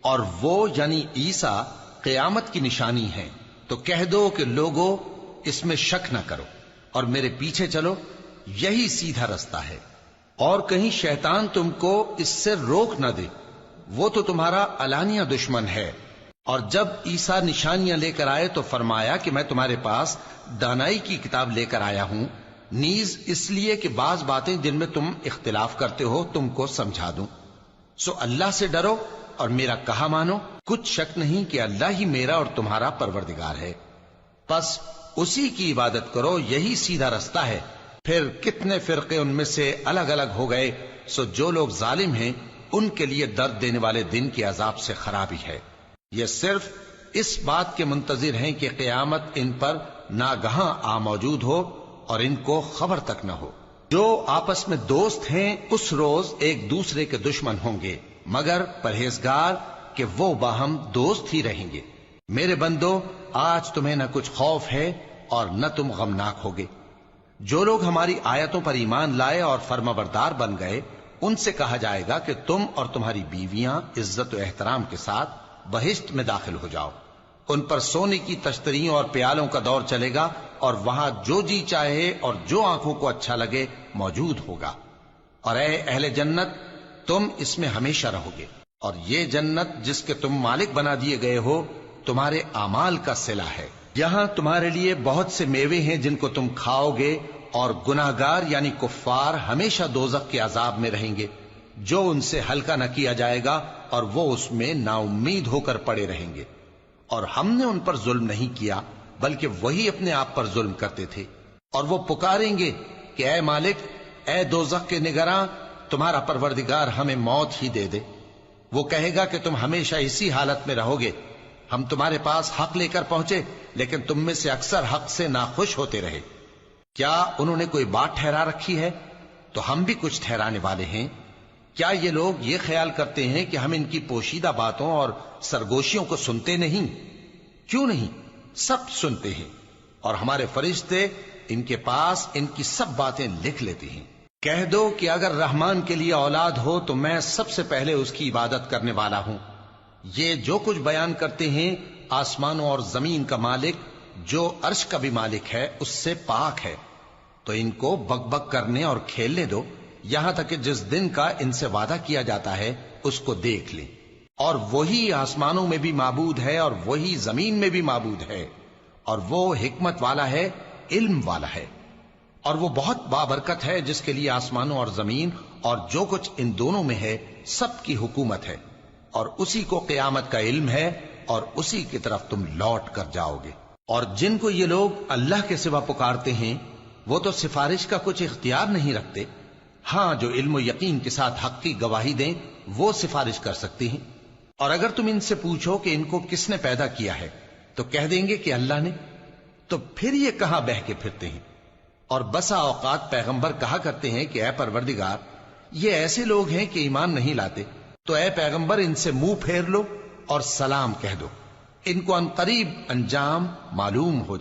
اور وہ یعنی عیسیٰ قیامت کی نشانی ہیں، تو کہہ دو کہ لوگوں اس میں شک نہ کرو اور میرے پیچھے چلو، یہی سیدھا رستہ ہے، اور کہیں شیطان تم کو اس سے روک نہ دے، وہ تو تمہارا علانیہ دشمن ہے۔ اور جب عیسیٰ نشانیاں لے کر آئے تو فرمایا کہ میں تمہارے پاس دانائی کی کتاب لے کر آیا ہوں، نیز اس لیے کہ بعض باتیں جن میں تم اختلاف کرتے ہو تم کو سمجھا دوں۔ سو اللہ سے ڈرو اور میرا کہا مانو، کچھ شک نہیں کہ اللہ ہی میرا اور تمہارا پروردگار ہے، بس اسی کی عبادت کرو، یہی سیدھا رستہ ہے۔ پھر کتنے فرقے ان میں سے الگ الگ ہو گئے، سو جو لوگ ظالم ہیں ان کے لیے درد دینے والے دن کے عذاب سے خرابی ہے۔ یہ صرف اس بات کے منتظر ہیں کہ قیامت ان پر ناگہاں آ موجود ہو اور ان کو خبر تک نہ ہو۔ جو آپس میں دوست ہیں اس روز ایک دوسرے کے دشمن ہوں گے، مگر پرہیزگار کہ وہ باہم دوست ہی رہیں گے۔ میرے بندو، آج تمہیں نہ کچھ خوف ہے اور نہ تم غمناک ہوگے۔ جو لوگ ہماری آیتوں پر ایمان لائے اور فرمانبردار بن گئے، ان سے کہا جائے گا کہ تم اور تمہاری بیویاں عزت و احترام کے ساتھ بہشت میں داخل ہو جاؤ۔ ان پر سونے کی تشتریوں اور پیالوں کا دور چلے گا، اور وہاں جو جی چاہے اور جو آنکھوں کو اچھا لگے موجود ہوگا۔ اور اے اہل جنت، تم اس میں ہمیشہ رہو گے، اور یہ جنت جس کے تم مالک بنا دیے گئے ہو تمہارے اعمال کا صلہ ہے۔ یہاں تمہارے لیے بہت سے میوے ہیں جن کو تم کھاؤ گے، اور گناہگار یعنی کفار ہمیشہ دوزخ کے عذاب میں رہیں گے، جو ان سے ہلکا نہ کیا جائے گا، اور وہ اس میں نا امید ہو کر پڑے رہیں گے۔ اور ہم نے ان پر ظلم نہیں کیا بلکہ وہی اپنے آپ پر ظلم کرتے تھے۔ اور وہ پکاریں گے کہ اے مالک، اے دوزخ کے نگراں، تمہارا پروردگار ہمیں موت ہی دے دے۔ وہ کہے گا کہ تم ہمیشہ اسی حالت میں رہو گے، ہم تمہارے پاس حق لے کر پہنچے لیکن تم میں سے اکثر حق سے ناخوش ہوتے رہے۔ کیا انہوں نے کوئی بات ٹھہرا رکھی ہے؟ تو ہم بھی کچھ ٹھہرانے والے ہیں۔ کیا یہ لوگ یہ خیال کرتے ہیں کہ ہم ان کی پوشیدہ باتوں اور سرگوشیوں کو سنتے نہیں؟ کیوں نہیں، سب سنتے ہیں، اور ہمارے فرشتے ان کے پاس ان کی سب باتیں لکھ لیتے ہیں۔ کہہ دو کہ اگر رحمان کے لیے اولاد ہو تو میں سب سے پہلے اس کی عبادت کرنے والا ہوں۔ یہ جو کچھ بیان کرتے ہیں آسمانوں اور زمین کا مالک، جو عرش کا بھی مالک ہے، اس سے پاک ہے، تو ان کو بک بک کرنے اور کھیلنے دو، یہاں تک کہ جس دن کا ان سے وعدہ کیا جاتا ہے اس کو دیکھ لیں۔ اور وہی آسمانوں میں بھی معبود ہے اور وہی زمین میں بھی معبود ہے، اور وہ حکمت والا ہے، علم والا ہے، اور وہ بہت بابرکت ہے جس کے لیے آسمانوں اور زمین اور جو کچھ ان دونوں میں ہے سب کی حکومت ہے، اور اسی کو قیامت کا علم ہے، اور اسی کی طرف تم لوٹ کر جاؤ گے۔ اور جن کو یہ لوگ اللہ کے سوا پکارتے ہیں وہ تو سفارش کا کچھ اختیار نہیں رکھتے، ہاں جو علم و یقین کے ساتھ حق کی گواہی دیں وہ سفارش کر سکتی ہیں۔ اور اگر تم ان سے پوچھو کہ ان کو کس نے پیدا کیا ہے تو کہہ دیں گے کہ اللہ نے، تو پھر یہ کہاں بہہ کے پھرتے ہیں۔ اور بسا اوقات پیغمبر کہا کرتے ہیں کہ اے پروردگار، یہ ایسے لوگ ہیں کہ ایمان نہیں لاتے، تو اے پیغمبر ان سے منہ پھیر لو اور سلام کہہ دو، ان کو عنقریب انجام معلوم ہو جائے۔